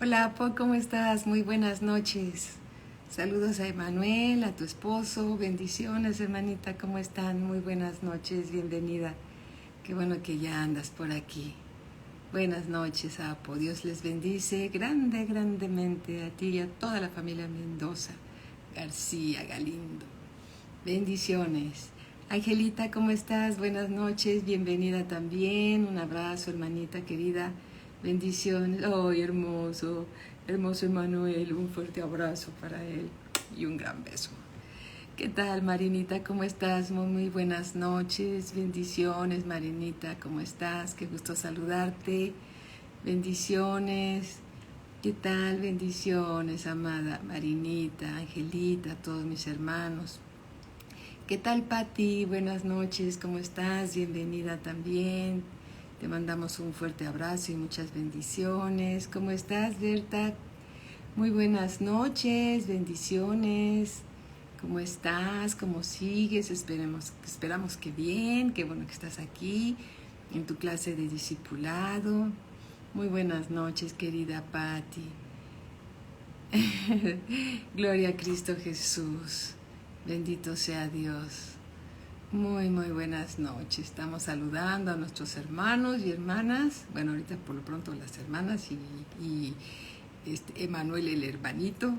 Hola, Po, ¿cómo estás? Muy buenas noches. Saludos a Emanuel, a tu esposo. Bendiciones, hermanita, ¿cómo están? Muy buenas noches, bienvenida. Qué bueno que ya andas por aquí. Buenas noches, Apo. Dios les bendice grandemente a ti y a toda la familia Mendoza, García, Galindo. Bendiciones. Angelita, ¿cómo estás? Buenas noches, bienvenida también. Un abrazo, hermanita querida. Bendiciones. ¡Ay, hermoso! Hermoso Emanuel, un fuerte abrazo para él y un gran beso. ¿Qué tal, Marinita? ¿Cómo estás? Muy buenas noches. Bendiciones, Marinita. ¿Cómo estás? Qué gusto saludarte. Bendiciones. ¿Qué tal? Bendiciones, amada Marinita, Angelita, todos mis hermanos. ¿Qué tal, Pati? Buenas noches, ¿cómo estás? Bienvenida también. Te mandamos un fuerte abrazo y muchas bendiciones. ¿Cómo estás, Berta? Muy buenas noches, bendiciones. ¿Cómo estás? ¿Cómo sigues? Esperamos que bien, qué bueno que estás aquí en tu clase de discipulado. Muy buenas noches, querida Pati. Gloria a Cristo Jesús. Bendito sea Dios. Muy buenas noches. Estamos saludando a nuestros hermanos y hermanas. Bueno, ahorita por lo pronto las hermanas y Emanuel el hermanito.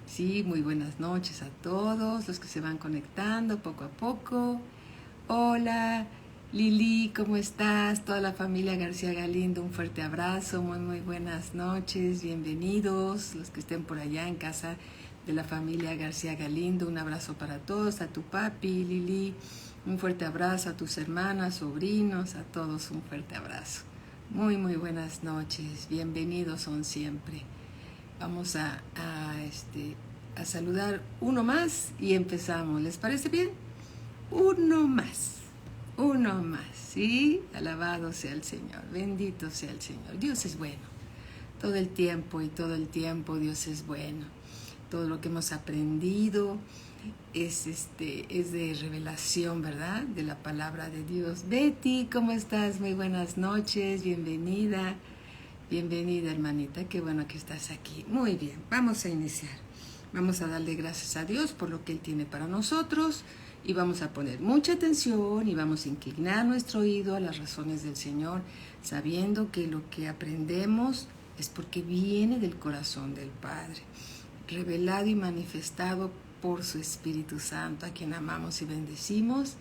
Sí, muy buenas noches a todos los que se van conectando poco a poco. Hola, Lili, ¿cómo estás? Toda la familia García Galindo, un fuerte abrazo. Muy buenas noches. Bienvenidos los que estén por allá en casa de la familia García Galindo. Un abrazo para todos, a tu papi, Lili. Un fuerte abrazo a tus hermanas, sobrinos, a todos un fuerte abrazo. Muy buenas noches. Bienvenidos son siempre. Vamos a saludar uno más y empezamos. ¿Les parece bien? Uno más, ¿sí? Alabado sea el Señor, bendito sea el Señor. Dios es bueno, todo el tiempo Dios es bueno. Todo lo que hemos aprendido es de revelación, ¿verdad? De la palabra de Dios. Betty, ¿cómo estás? Muy buenas noches, bienvenida, hermanita, qué bueno que estás aquí. Muy bien, vamos a iniciar. Vamos a darle gracias a Dios por lo que Él tiene para nosotros. Y vamos a poner mucha atención y vamos a inclinar nuestro oído a las razones del Señor, sabiendo que lo que aprendemos es porque viene del corazón del Padre, revelado y manifestado por su Espíritu Santo, a quien amamos y bendecimos,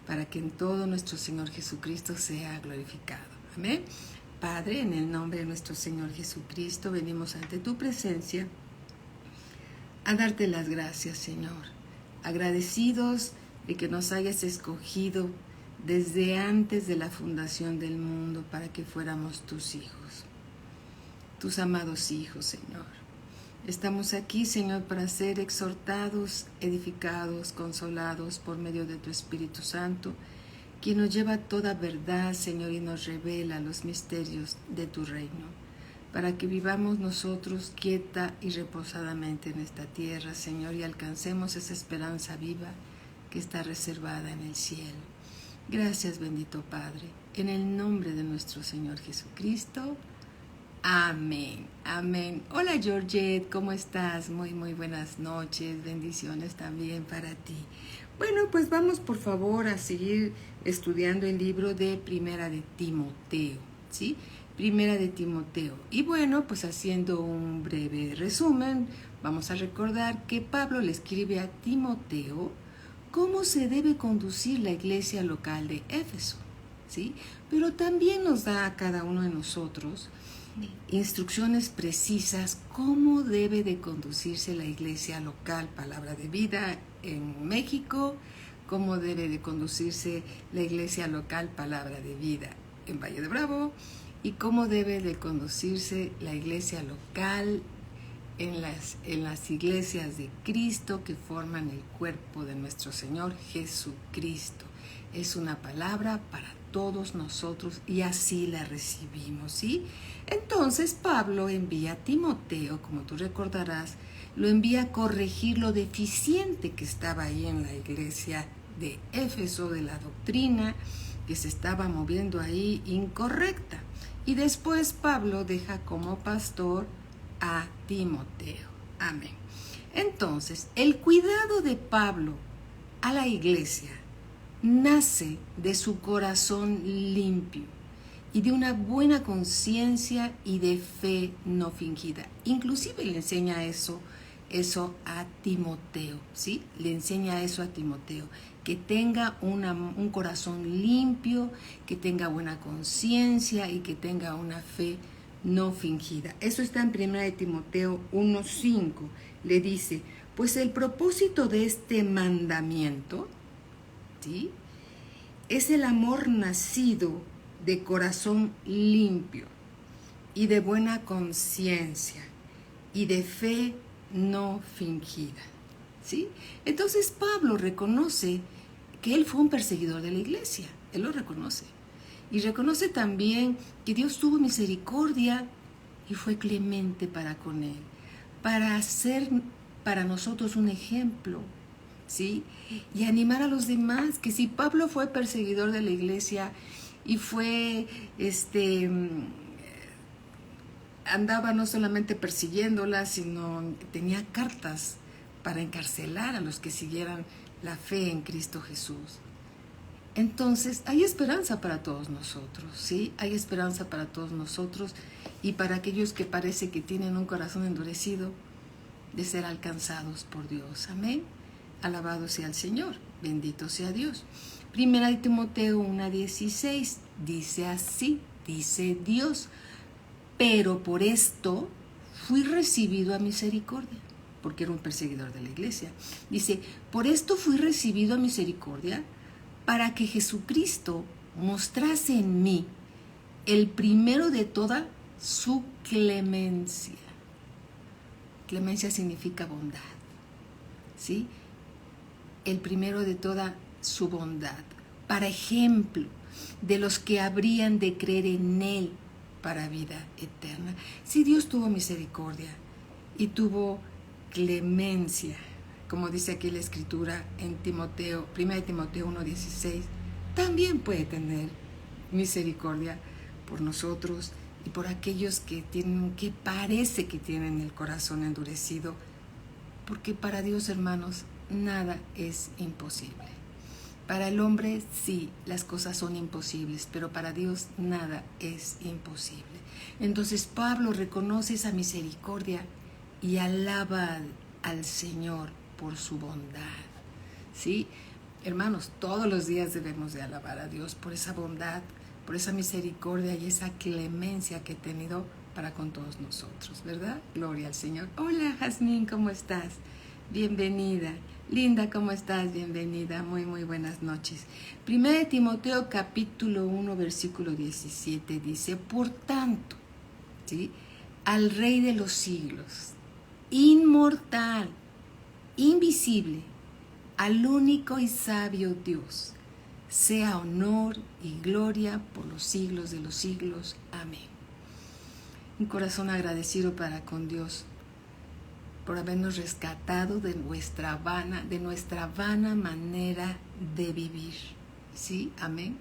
para que en todo nuestro Señor Jesucristo sea glorificado. Amén. Padre, en el nombre de nuestro Señor Jesucristo, venimos ante tu presencia a darte las gracias, Señor, agradecidos de que nos hayas escogido desde antes de la fundación del mundo para que fuéramos tus hijos, tus amados hijos, Señor. Estamos aquí, Señor, para ser exhortados, edificados, consolados por medio de tu Espíritu Santo, quien nos lleva a toda verdad, Señor, y nos revela los misterios de tu reino, para que vivamos nosotros quieta y reposadamente en esta tierra, Señor, y alcancemos esa esperanza viva que está reservada en el cielo. Gracias, bendito Padre, en el nombre de nuestro Señor Jesucristo. Amén, amén. Hola, Georgette, ¿cómo estás? Muy buenas noches, bendiciones también para ti. Bueno, pues vamos por favor a seguir estudiando el libro de Primera de Timoteo, ¿sí? Primera de Timoteo. Y bueno, pues haciendo un breve resumen, vamos a recordar que Pablo le escribe a Timoteo cómo se debe conducir la iglesia local de Éfeso, ¿sí? Pero también nos da a cada uno de nosotros instrucciones precisas cómo debe de conducirse la iglesia local, Palabra de Vida en México, cómo debe de conducirse la iglesia local, Palabra de Vida en Valle de Bravo, y cómo debe de conducirse la iglesia local en las iglesias de Cristo que forman el cuerpo de nuestro Señor Jesucristo. Es una palabra para todos nosotros y así la recibimos, ¿sí? Entonces Pablo envía a Timoteo, como tú recordarás, lo envía a corregir lo deficiente que estaba ahí en la iglesia de Éfeso, de la doctrina que se estaba moviendo ahí incorrecta. Y después Pablo deja como pastor a Timoteo. Amén. Entonces, el cuidado de Pablo a la iglesia nace de su corazón limpio y de una buena conciencia y de fe no fingida. Inclusive le enseña eso a Timoteo, ¿sí? Le enseña eso a Timoteo, que tenga un corazón limpio, que tenga buena conciencia y que tenga una fe no fingida. Eso está en 1 Timoteo 1:5. Le dice, pues el propósito de este mandamiento, ¿sí?, es el amor nacido de corazón limpio y de buena conciencia y de fe no fingida, ¿sí? Entonces Pablo reconoce que él fue un perseguidor de la iglesia, él lo reconoce. Y reconoce también que Dios tuvo misericordia y fue clemente para con él, para ser para nosotros un ejemplo, ¿sí? Y animar a los demás, que si Pablo fue perseguidor de la iglesia y fue, andaba no solamente persiguiéndola, sino tenía cartas para encarcelar a los que siguieran la fe en Cristo Jesús. Entonces, hay esperanza para todos nosotros, ¿sí? Hay esperanza para todos nosotros y para aquellos que parece que tienen un corazón endurecido, de ser alcanzados por Dios. Amén. Alabado sea el Señor, bendito sea Dios. 1 Timoteo 1:16 dice así, dice Dios, pero por esto fui recibido a misericordia, porque era un perseguidor de la iglesia. Dice, por esto fui recibido a misericordia, para que Jesucristo mostrase en mí el primero de toda su clemencia. Clemencia significa bondad, ¿sí? El primero de toda su bondad, para ejemplo de los que habrían de creer en Él para vida eterna. Si Dios tuvo misericordia y tuvo clemencia, como dice aquí la Escritura en Timoteo, 1 Timoteo 1:16, también puede tener misericordia por nosotros y por aquellos que parece que tienen el corazón endurecido, porque para Dios, hermanos, nada es imposible. Para el hombre sí, las cosas son imposibles, pero para Dios nada es imposible. Entonces Pablo reconoce esa misericordia y alaba al Señor por su bondad, ¿sí? Hermanos, todos los días debemos de alabar a Dios por esa bondad, por esa misericordia y esa clemencia que ha tenido para con todos nosotros, ¿verdad? Gloria al Señor. Hola, Jazmín, ¿cómo estás? Bienvenida. Linda, ¿cómo estás? Bienvenida. Muy, muy buenas noches. 1 Timoteo capítulo 1, versículo 17 dice, por tanto, ¿sí?, al Rey de los siglos, inmortal, invisible, al único y sabio Dios, sea honor y gloria por los siglos de los siglos. Amén. Un corazón agradecido para con Dios por habernos rescatado de nuestra vana manera de vivir. ¿Sí? Amén.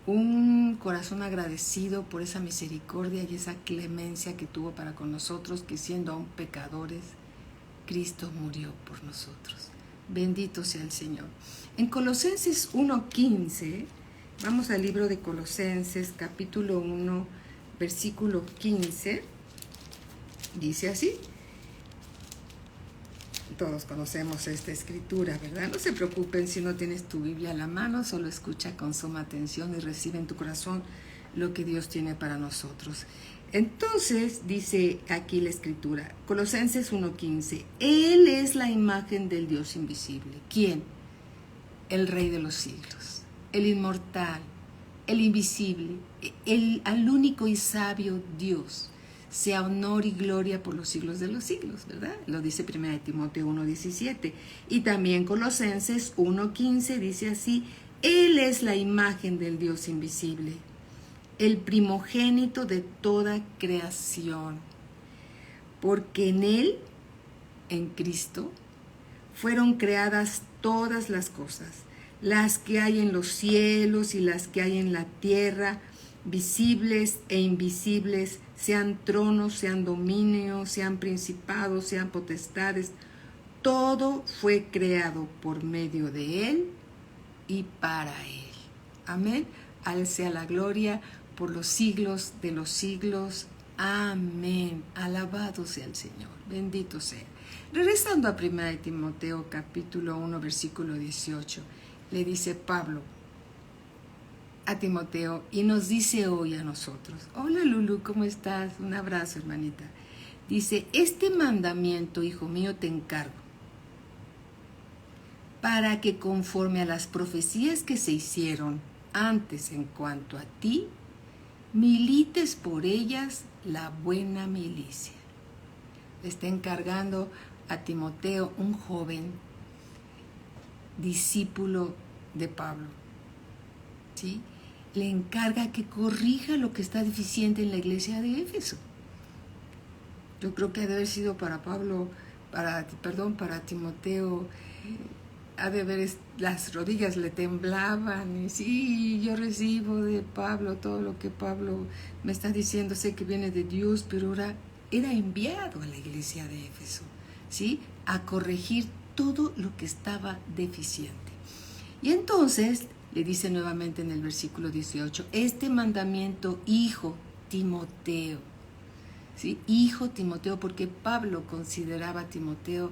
Un corazón agradecido por esa misericordia y esa clemencia que tuvo para con nosotros, que siendo aún pecadores, Cristo murió por nosotros. Bendito sea el Señor. En Colosenses 1:15, vamos al libro de Colosenses, capítulo 1, versículo 15, dice así. Todos conocemos esta escritura, ¿verdad? No se preocupen si no tienes tu Biblia a la mano, solo escucha con suma atención y recibe en tu corazón lo que Dios tiene para nosotros. Entonces, dice aquí la escritura, Colosenses 1:15, Él es la imagen del Dios invisible. ¿Quién? El Rey de los siglos, el inmortal, el invisible, al único y sabio Dios. Sea honor y gloria por los siglos de los siglos, ¿verdad? Lo dice 1 Timoteo 1:17. Y también Colosenses 1:15 dice así, Él es la imagen del Dios invisible, el primogénito de toda creación, porque en Él, en Cristo, fueron creadas todas las cosas, las que hay en los cielos y las que hay en la tierra, visibles e invisibles, sean tronos, sean dominios, sean principados, sean potestades. Todo fue creado por medio de Él y para Él. Amén. A Él sea la gloria por los siglos de los siglos. Amén. Alabado sea el Señor. Bendito sea. Regresando a 1 Timoteo capítulo 1 versículo 18, le dice Pablo a Timoteo y nos dice hoy a nosotros. Hola Lulu, ¿cómo estás? Un abrazo, hermanita. Dice, este mandamiento, hijo mío, te encargo, para que conforme a las profecías que se hicieron antes en cuanto a ti, milites por ellas la buena milicia. Le está encargando a Timoteo, un joven discípulo de Pablo, ¿sí? Le encarga que corrija lo que está deficiente en la iglesia de Éfeso. Yo creo que ha de haber sido para Pablo, para Timoteo, ha de haber, las rodillas le temblaban, y sí, yo recibo de Pablo todo lo que Pablo me está diciendo, sé que viene de Dios, pero ahora era enviado a la iglesia de Éfeso, ¿sí? A corregir todo lo que estaba deficiente. Y entonces le dice nuevamente en el versículo 18, este mandamiento, hijo Timoteo, ¿sí? Hijo Timoteo, porque Pablo consideraba a Timoteo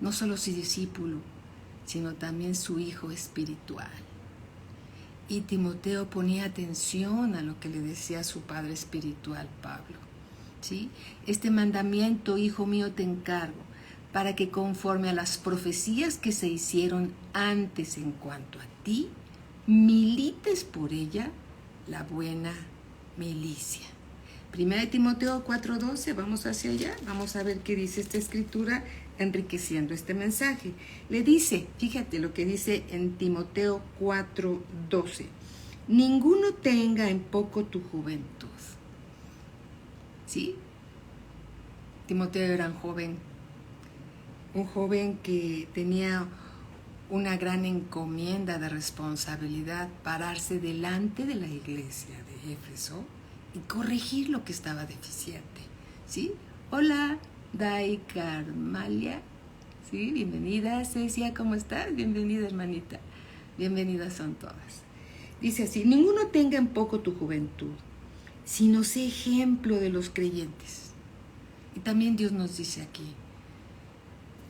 no solo su discípulo, sino también su hijo espiritual. Y Timoteo ponía atención a lo que le decía su padre espiritual, Pablo, ¿sí? Este mandamiento, hijo mío, te encargo, para que conforme a las profecías que se hicieron antes en cuanto a ti, milites por ella la buena milicia. 1 Timoteo 4:12, vamos hacia allá, vamos a ver qué dice esta escritura enriqueciendo este mensaje. Le dice, fíjate lo que dice en Timoteo 4:12, ninguno tenga en poco tu juventud. ¿Sí? Timoteo era un joven que tenía una gran encomienda de responsabilidad, pararse delante de la iglesia de Éfeso y corregir lo que estaba deficiente, ¿sí? Hola, Dai Carmalia, ¿sí? Bienvenida, Cecia, ¿cómo estás? Bienvenida, hermanita. Bienvenidas son todas. Dice así, ninguno tenga en poco tu juventud, sino sé ejemplo de los creyentes. Y también Dios nos dice aquí,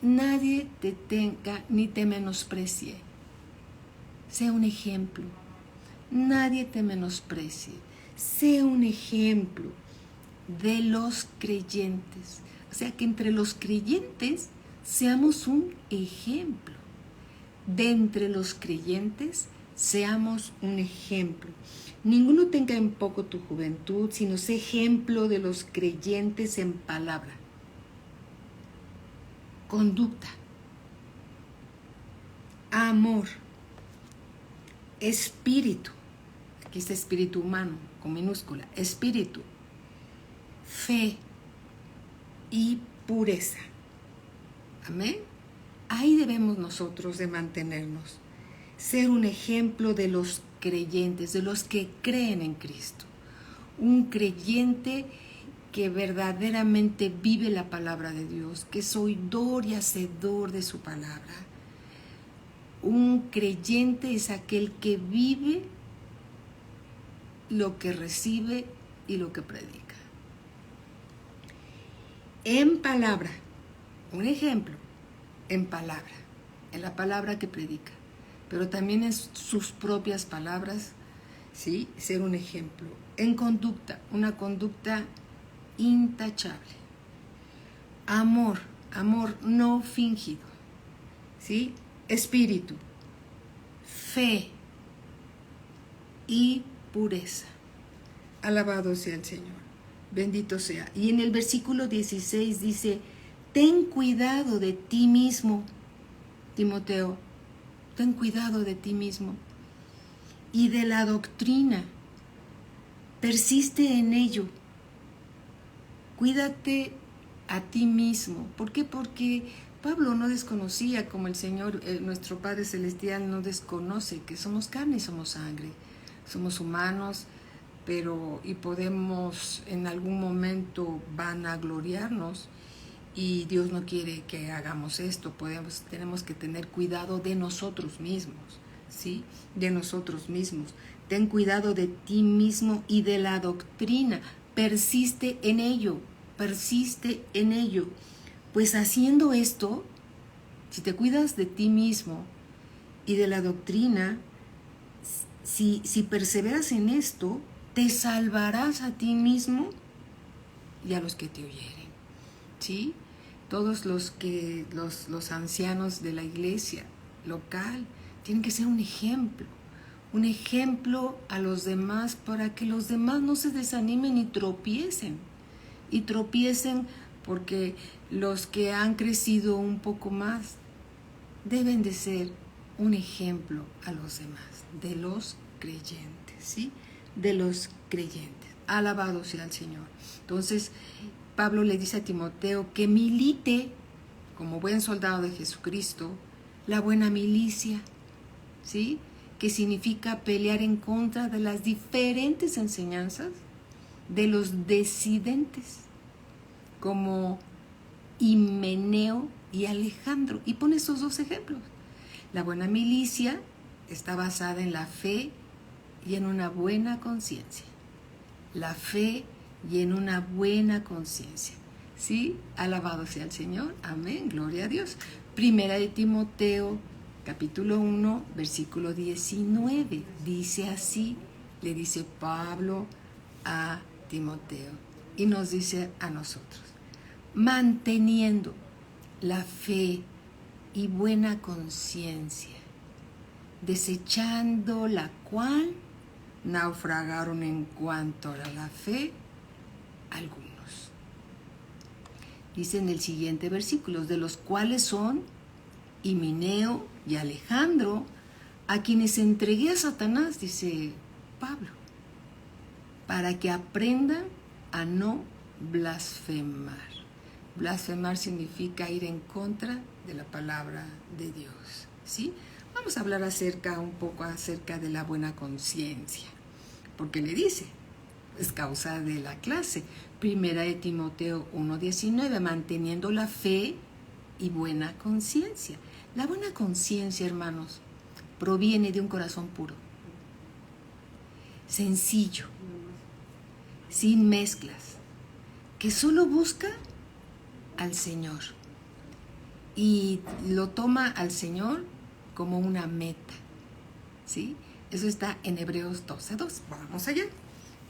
nadie te tenga ni te menosprecie. Sé un ejemplo. Nadie te menosprecie. Sé un ejemplo de los creyentes. O sea, que entre los creyentes seamos un ejemplo. De entre los creyentes seamos un ejemplo. Ninguno tenga en poco tu juventud, sino sé ejemplo de los creyentes en palabra, conducta, amor, espíritu, aquí está espíritu humano con minúscula, espíritu, fe y pureza. Amén. Ahí debemos nosotros de mantenernos, ser un ejemplo de los creyentes, de los que creen en Cristo, un creyente que verdaderamente vive la palabra de Dios, que es oidor y hacedor de su palabra. Un creyente es aquel que vive lo que recibe y lo que predica. En palabra, un ejemplo, en palabra, en la palabra que predica, pero también en sus propias palabras, ¿sí? Ser un ejemplo. En conducta, una conducta intachable. Amor no fingido, ¿sí? Espíritu, fe y pureza. Alabado sea el Señor, bendito sea. Y en el versículo 16 dice, ten cuidado de ti mismo, Timoteo, ten cuidado de ti mismo y de la doctrina, persiste en ello. Cuídate a ti mismo. ¿Por qué? Porque Pablo no desconocía, como el Señor, nuestro Padre Celestial, no desconoce que somos carne y somos sangre. Somos humanos, y podemos en algún momento vanagloriarnos, y Dios no quiere que hagamos esto. Tenemos que tener cuidado de nosotros mismos, ¿sí? De nosotros mismos. Ten cuidado de ti mismo y de la doctrina. Persiste en ello, persiste en ello. Pues haciendo esto, si te cuidas de ti mismo y de la doctrina, si perseveras en esto, te salvarás a ti mismo y a los que te oyeren, ¿sí? Todos los ancianos de la iglesia local tienen que ser un ejemplo a los demás, para que los demás no se desanimen y tropiecen porque los que han crecido un poco más deben de ser un ejemplo a los demás, de los creyentes, ¿sí? De los creyentes. Alabado sea el Señor. Entonces, Pablo le dice a Timoteo que milite como buen soldado de Jesucristo la buena milicia, ¿sí? Que significa pelear en contra de las diferentes enseñanzas de los disidentes, como Himeneo y Alejandro. Y pone estos dos ejemplos. La buena milicia está basada en la fe y en una buena conciencia. La fe y en una buena conciencia. ¿Sí? Alabado sea el Señor. Amén. Gloria a Dios. Primera de Timoteo, capítulo 1, versículo 19. Dice así, le dice Pablo a Timoteo y nos dice a nosotros: manteniendo la fe y buena conciencia, desechando la cual naufragaron en cuanto a la fe algunos. Dice en el siguiente versículo, de los cuales son Himeneo y Alejandro, a quienes entregué a Satanás, dice Pablo, para que aprendan a no blasfemar. Blasfemar significa ir en contra de la palabra de Dios, ¿sí? Vamos a hablar un poco acerca de la buena conciencia, porque le dice, es causa de la clase. Primera de Timoteo 1:19, manteniendo la fe y buena conciencia. La buena conciencia, hermanos, proviene de un corazón puro, sencillo, sin mezclas, que solo busca al Señor y lo toma al Señor como una meta, ¿sí? Eso está en Hebreos 12:2. Vamos allá.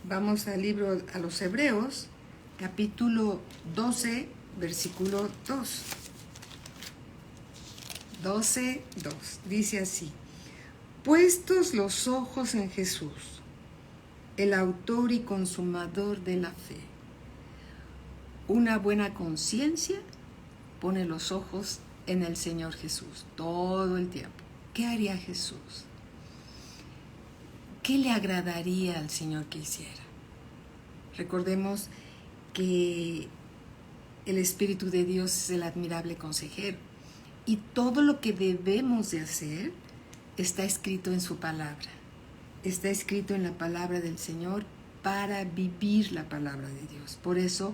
Vamos al libro a los Hebreos, capítulo 12, versículo 2. 12:2. Dice así: puestos los ojos en Jesús, el autor y consumador de la fe. Una buena conciencia pone los ojos en el Señor Jesús todo el tiempo. ¿Qué haría Jesús? ¿Qué le agradaría al Señor que hiciera? Recordemos que el Espíritu de Dios es el admirable consejero, y todo lo que debemos de hacer está escrito en su palabra. Está escrito en la palabra del Señor para vivir la palabra de Dios. Por eso,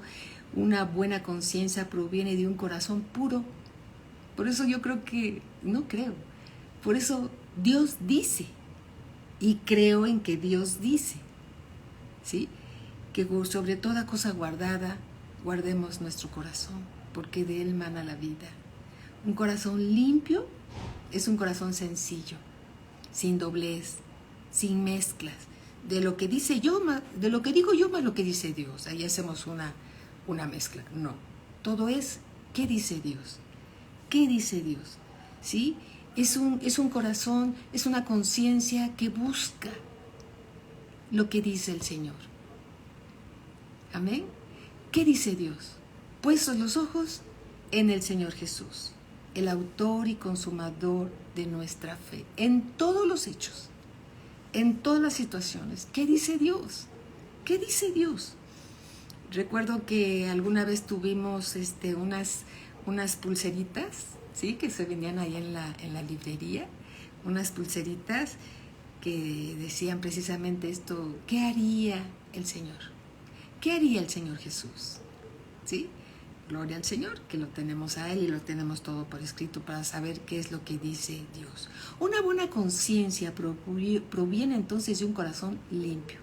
una buena conciencia proviene de un corazón puro. Por eso por eso Dios dice, y creo en que Dios dice, ¿sí? Que sobre toda cosa guardada, guardemos nuestro corazón, porque de él mana la vida. Un corazón limpio es un corazón sencillo, sin doblez, sin mezclas, de lo que dice yo, de lo que digo yo más lo que dice Dios. Ahí hacemos una mezcla. No, todo es ¿qué dice Dios? ¿Qué dice Dios? ¿Sí? Es un corazón, es una conciencia que busca lo que dice el Señor. Amén. ¿Qué dice Dios? Puestos los ojos en el Señor Jesús, el autor y consumador de nuestra fe, en todos los hechos, en todas las situaciones. ¿Qué dice Dios? ¿Qué dice Dios? Recuerdo que alguna vez tuvimos unas pulseritas, ¿sí? Que se vendían ahí en la librería, unas pulseritas que decían precisamente esto: ¿qué haría el Señor? ¿Qué haría el Señor Jesús? ¿Sí? Gloria al Señor, que lo tenemos a Él y lo tenemos todo por escrito para saber qué es lo que dice Dios. Una buena conciencia proviene entonces de un corazón limpio,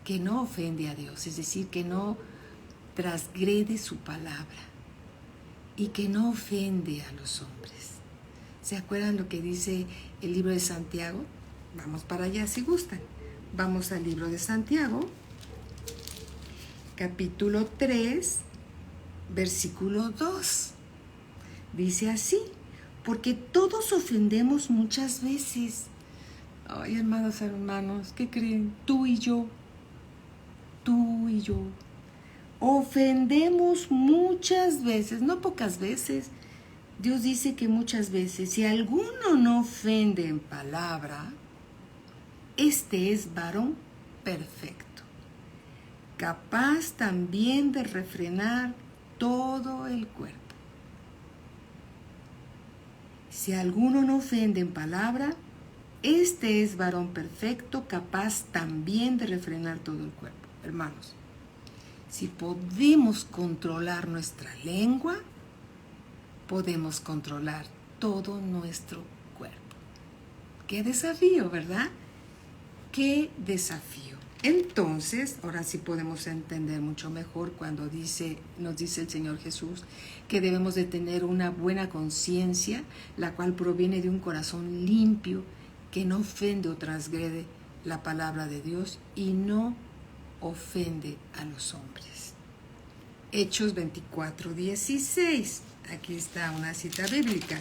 que no ofende a Dios, es decir, que no transgrede su palabra y que no ofende a los hombres. ¿Se acuerdan lo que dice el libro de Santiago? Vamos para allá si gustan. Vamos al libro de Santiago, capítulo 3, versículo 2. Dice así: porque todos ofendemos muchas veces. Ay, amados hermanos, ¿qué creen? Tú y yo ofendemos muchas veces, no pocas veces. Dios dice que muchas veces. Si alguno no ofende en palabra, este es varón perfecto, capaz también de refrenar todo el cuerpo. Si alguno no ofende en palabra, este es varón perfecto, capaz también de refrenar todo el cuerpo. Hermanos, si podemos controlar nuestra lengua, podemos controlar todo nuestro cuerpo. ¡Qué desafío!, ¿verdad? ¡Qué desafío! Entonces, ahora sí podemos entender mucho mejor cuando nos dice el Señor Jesús que debemos de tener una buena conciencia, la cual proviene de un corazón limpio, que no ofende o transgrede la palabra de Dios y no ofende a los hombres. Hechos 24:16. Aquí está una cita bíblica.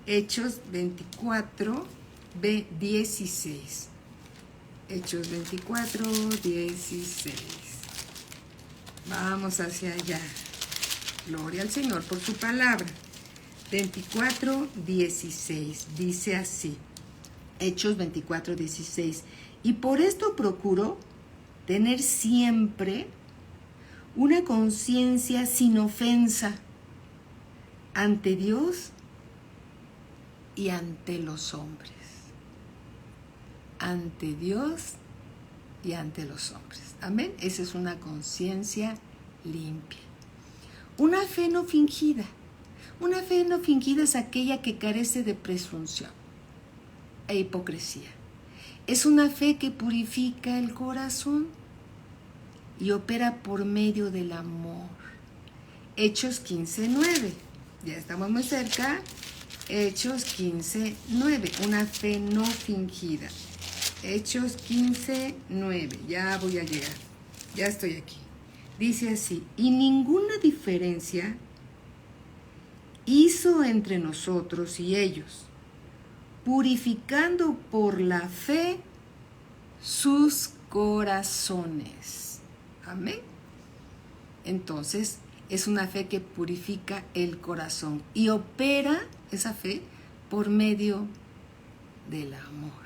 Hechos 24:16. Hechos 24:16. Vamos hacia allá. Gloria al Señor por su palabra. 24:16. Dice así. Hechos 24:16. Y por esto procuro tener siempre una conciencia sin ofensa ante Dios y ante los hombres. Ante Dios y ante los hombres. Amén. Esa es una conciencia limpia. Una fe no fingida. Una fe no fingida es aquella que carece de presunción e hipocresía. Es una fe que purifica el corazón y opera por medio del amor. Hechos 15:9. Ya estamos muy cerca. Hechos 15:9. Una fe no fingida. Hechos 15:9. Ya voy a llegar. Ya estoy aquí. Dice así: y ninguna diferencia hizo entre nosotros y ellos, purificando por la fe sus corazones. Amén. Entonces, es una fe que purifica el corazón y opera esa fe por medio del amor.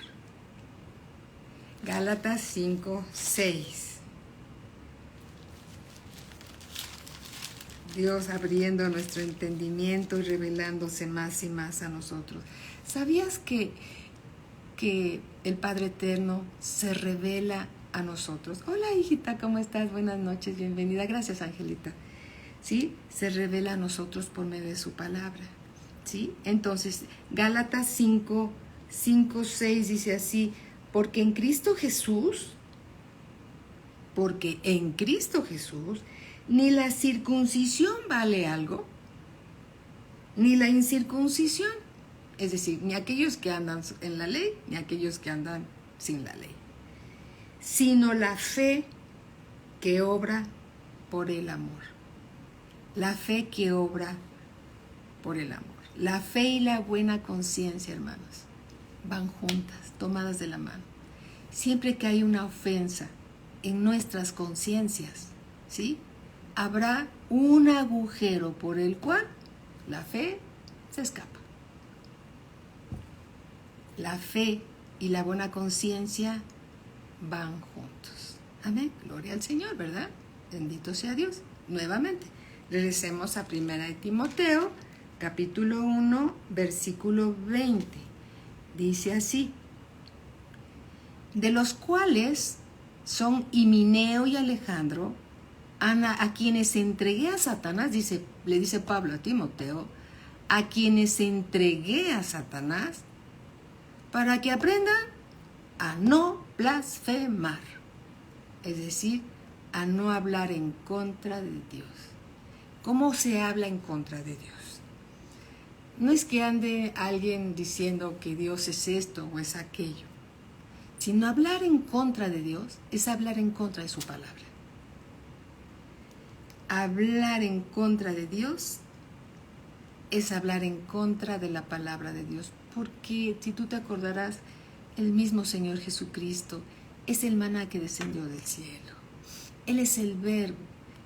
Gálatas 5:6. Dios abriendo nuestro entendimiento y revelándose más y más a nosotros. ¿Sabías que el Padre Eterno se revela a nosotros? Hola, hijita, ¿cómo estás? Buenas noches, bienvenida. Gracias, Angelita. ¿Sí? Se revela a nosotros por medio de su palabra. ¿Sí? Entonces, Gálatas 5:6 dice así: porque en Cristo Jesús, ni la circuncisión vale algo, ni la incircuncisión. Es decir, ni aquellos que andan en la ley, ni aquellos que andan sin la ley, sino la fe que obra por el amor. La fe que obra por el amor. La fe y la buena conciencia, hermanos, van juntas, tomadas de la mano. Siempre que hay una ofensa en nuestras conciencias, ¿sí?, habrá un agujero por el cual la fe se escapa. La fe y la buena conciencia van juntos. Amén. Gloria al Señor, ¿verdad? Bendito sea Dios. Nuevamente, regresemos a 1 de Timoteo, capítulo 1, versículo 20. Dice así: de los cuales son Himeneo y Alejandro, a quienes entregué a Satanás, le dice Pablo a Timoteo, a quienes entregué a Satanás, para que aprendan a no blasfemar, es decir, a no hablar en contra de Dios. ¿Cómo se habla en contra de Dios? No es que ande alguien diciendo que Dios es esto o es aquello, sino hablar en contra de Dios es hablar en contra de su palabra. Hablar en contra de Dios es hablar en contra de la palabra de Dios, porque si tú te acordarás, el mismo Señor Jesucristo es el maná que descendió del cielo. Él es el verbo,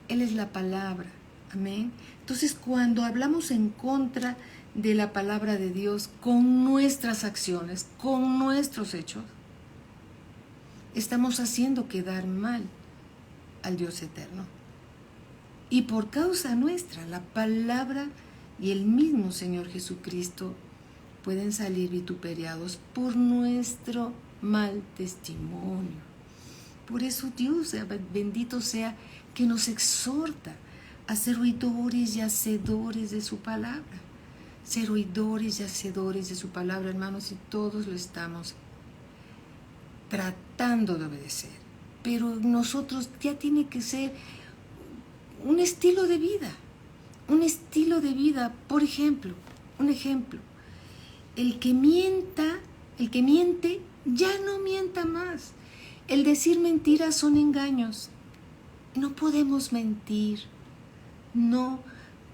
Él es la palabra. Amén. Entonces, cuando hablamos en contra de la palabra de Dios con nuestras acciones, con nuestros hechos, estamos haciendo quedar mal al Dios eterno. Y por causa nuestra, la palabra y el mismo Señor Jesucristo pueden salir vituperiados por nuestro mal testimonio. Por eso Dios, bendito sea, que nos exhorta a ser oidores y hacedores de su palabra. Ser oidores y hacedores de su palabra, hermanos, y todos lo estamos tratando de obedecer. Pero nosotros ya tiene que ser un estilo de vida. Un estilo de vida, por ejemplo, un ejemplo. El que miente, ya no mienta más. El decir mentiras son engaños. No podemos mentir. No,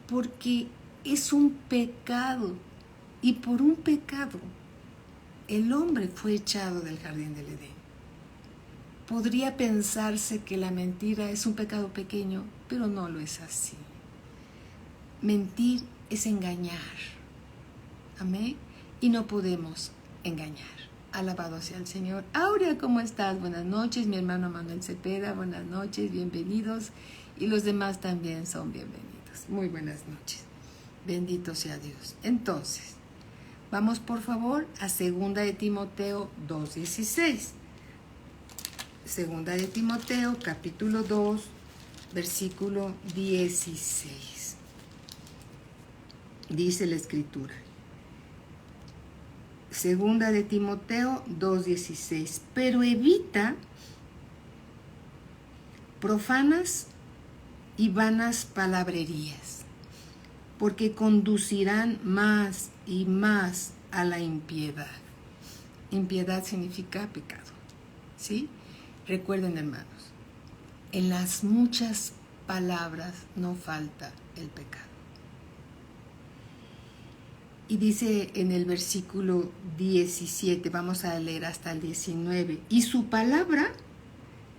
porque es un pecado. Y por un pecado, el hombre fue echado del jardín del Edén. Podría pensarse que la mentira es un pecado pequeño, pero no lo es así. Mentir es engañar. Amén. Y no podemos engañar. Alabado sea el Señor. Aurea, ¿cómo estás? Buenas noches. Mi hermano Manuel Cepeda, buenas noches, bienvenidos. Y los demás también son bienvenidos. Muy buenas noches. Bendito sea Dios. Entonces, vamos por favor a 2 de Timoteo 2:16. 2 de Timoteo, capítulo 2, versículo 16. Dice la Escritura. 2 de Timoteo 2:16. Pero evita profanas y vanas palabrerías, porque conducirán más y más a la impiedad. Impiedad significa pecado, ¿sí? Recuerden, hermanos, en las muchas palabras no falta el pecado. Y dice en el versículo 17, vamos a leer hasta el 19, y su palabra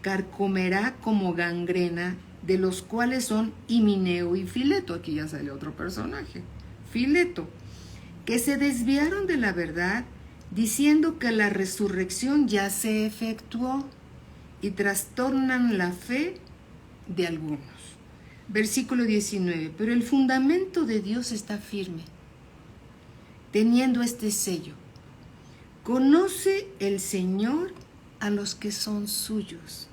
carcomerá como gangrena, de los cuales son Himeneo y Fileto. Aquí ya sale otro personaje, Fileto, que se desviaron de la verdad, diciendo que la resurrección ya se efectuó, y trastornan la fe de algunos. Versículo 19, pero el fundamento de Dios está firme, teniendo este sello: conoce el Señor a los que son suyos,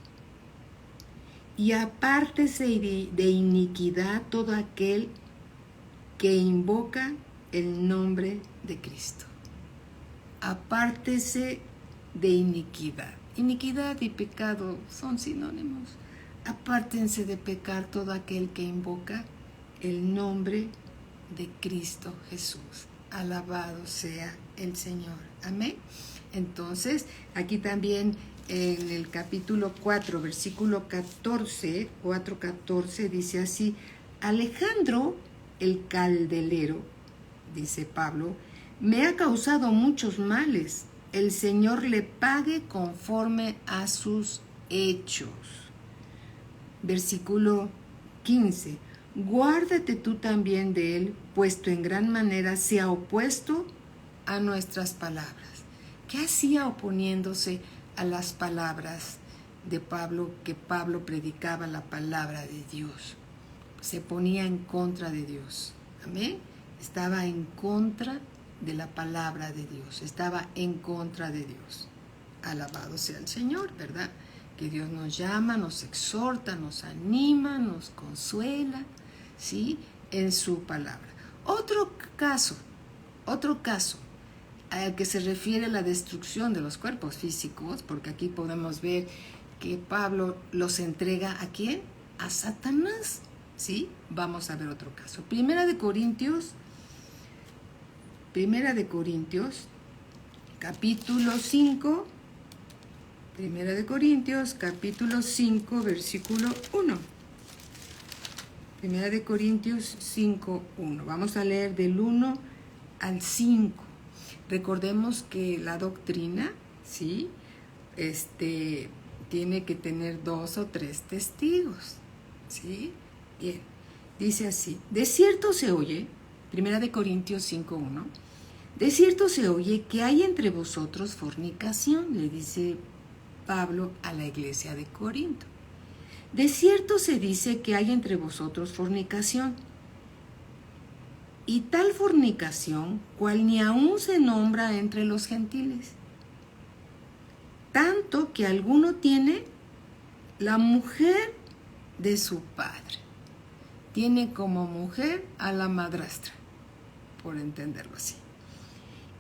y apártese de iniquidad todo aquel que invoca el nombre de Cristo. Apártese de iniquidad. Iniquidad y pecado son sinónimos. Apártense de pecar todo aquel que invoca el nombre de Cristo Jesús. Alabado sea el Señor. Amén. Entonces, aquí también en el capítulo 4, versículo 14, 4:14, dice así: Alejandro, el caldelero, dice Pablo, me ha causado muchos males. El Señor le pague conforme a sus hechos. Versículo 15. Guárdate tú también de él, puesto en gran manera se ha opuesto a nuestras palabras. ¿Qué hacía oponiéndose a las palabras de Pablo? Que Pablo predicaba la palabra de Dios. Se ponía en contra de Dios. Amén. Estaba en contra de la palabra de Dios. Estaba en contra de Dios. Alabado sea el Señor, ¿verdad? Que Dios nos llama, nos exhorta, nos anima, nos consuela, ¿sí? En su palabra. Otro caso al que se refiere a la destrucción de los cuerpos físicos, porque aquí podemos ver que Pablo los entrega ¿a quién? A Satanás, ¿sí? Vamos a ver otro caso. Primera de Corintios, capítulo 5. Primera de Corintios, capítulo 5, versículo 1. Primera de Corintios 5, 1. Vamos a leer del 1 al 5. Recordemos que la doctrina, ¿sí? Tiene que tener 2 o 3 testigos, ¿sí? Bien, dice así: de cierto se oye, Primera de Corintios 5, 1, de cierto se oye que hay entre vosotros fornicación, le dice Pablo a la iglesia de Corinto. De cierto se dice que hay entre vosotros fornicación, y tal fornicación cual ni aún se nombra entre los gentiles, tanto que alguno tiene la mujer de su padre, tiene como mujer a la madrastra, por entenderlo así.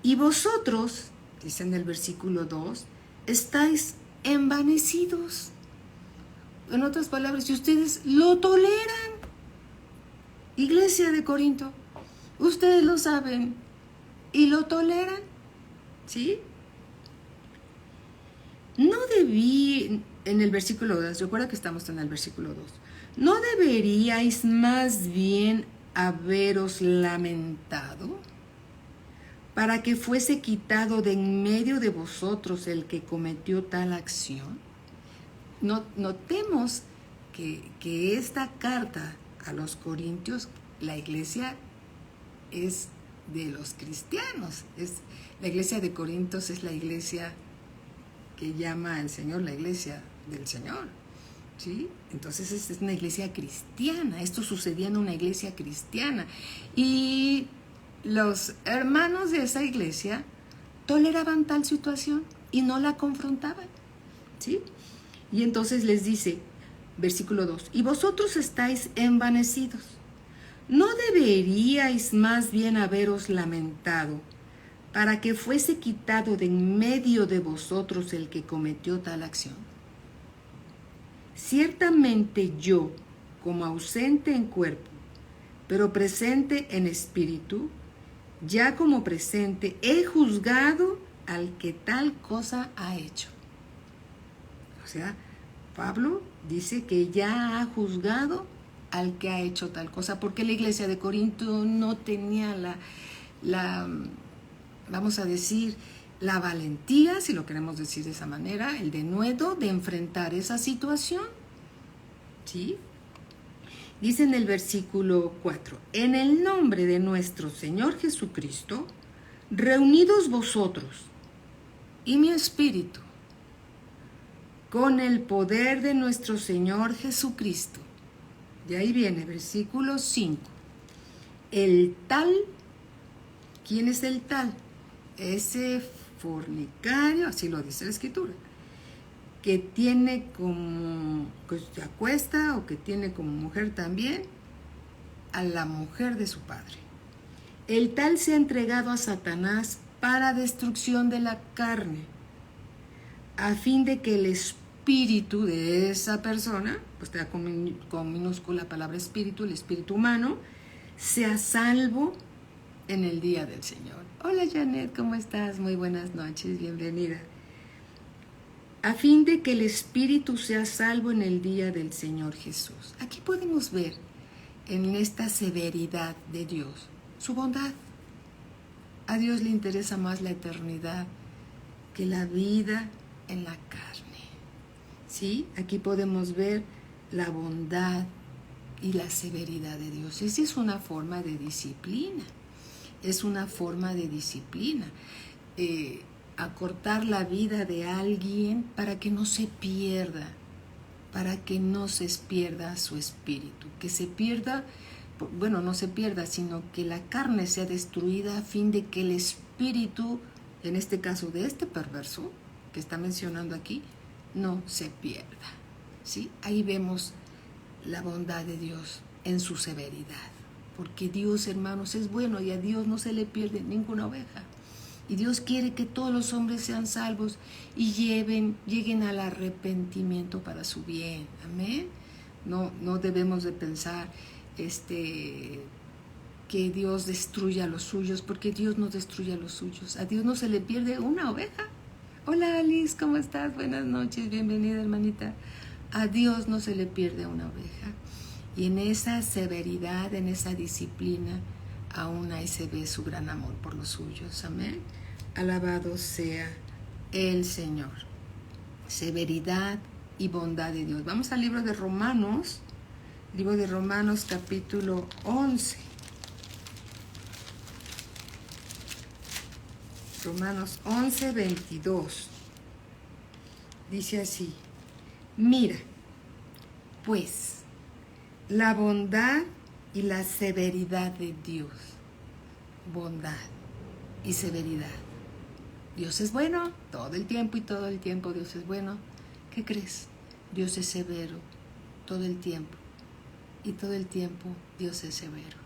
Y vosotros, dice en el versículo 2, estáis envanecidos. En otras palabras, si ustedes lo toleran, iglesia de Corinto, ustedes lo saben y lo toleran, ¿sí? No debí, en el versículo 2, recuerda que estamos en el versículo 2, ¿no deberíais más bien haberos lamentado para que fuese quitado de en medio de vosotros el que cometió tal acción? Notemos que esta carta a los corintios, la iglesia es de los cristianos. La iglesia de Corintios es la iglesia que llama al Señor la iglesia del Señor, ¿sí? Entonces es una iglesia cristiana. Esto sucedía en una iglesia cristiana. Y los hermanos de esa iglesia toleraban tal situación y no la confrontaban, ¿sí? Y entonces les dice, versículo 2, y vosotros estáis envanecidos. ¿No deberíais más bien haberos lamentado para que fuese quitado de en medio de vosotros el que cometió tal acción? Ciertamente yo, como ausente en cuerpo, pero presente en espíritu, ya como presente he juzgado al que tal cosa ha hecho. O sea, Pablo dice que ya ha juzgado al que ha hecho tal cosa, porque la iglesia de Corinto no tenía vamos a decir, la valentía, si lo queremos decir de esa manera, el denuedo de enfrentar esa situación, ¿sí? Dice en el versículo 4, en el nombre de nuestro Señor Jesucristo, reunidos vosotros y mi espíritu, con el poder de nuestro Señor Jesucristo. Y ahí viene, versículo 5. El tal, ¿quién es el tal? Ese fornicario, así lo dice la Escritura, que tiene como, que se acuesta o que tiene como mujer también a la mujer de su padre. El tal se ha entregado a Satanás para destrucción de la carne, a fin de que el espíritu de esa persona, pues está con minúscula la palabra espíritu, el espíritu humano, sea salvo en el día del Señor. Hola Janet, ¿cómo estás? Muy buenas noches, bienvenida. A fin de que el espíritu sea salvo en el día del Señor Jesús. Aquí podemos ver en esta severidad de Dios su bondad. A Dios le interesa más la eternidad que la vida en la carne. ¿Sí? Aquí podemos ver la bondad y la severidad de Dios. Esa es una forma de disciplina. Es una forma de disciplina. Acortar la vida de alguien para que no se pierda, su espíritu, que se pierda, bueno, no se pierda, sino que la carne sea destruida a fin de que el espíritu, en este caso de este perverso, que está mencionando aquí no se pierda. ¿Sí? Ahí vemos la bondad de Dios en su severidad. Porque Dios, hermanos, es bueno y a Dios no se le pierde ninguna oveja. Y Dios quiere que todos los hombres sean salvos y lleguen al arrepentimiento para su bien. Amén. No debemos de pensar que Dios destruya a los suyos, porque Dios no destruye a los suyos. A Dios no se le pierde una oveja. Hola Alice, ¿cómo estás? Buenas noches, bienvenida hermanita. A Dios no se le pierde una oveja. Y en esa severidad, en esa disciplina, aún ahí se ve su gran amor por los suyos. Amén. Alabado sea el Señor. Severidad y bondad de Dios. Vamos al libro de Romanos capítulo 11. Romanos 11, 22. Dice así: mira, pues, la bondad y la severidad de Dios. Bondad y severidad. Dios es bueno todo el tiempo y todo el tiempo Dios es bueno. ¿Qué crees? Dios es severo todo el tiempo y todo el tiempo Dios es severo.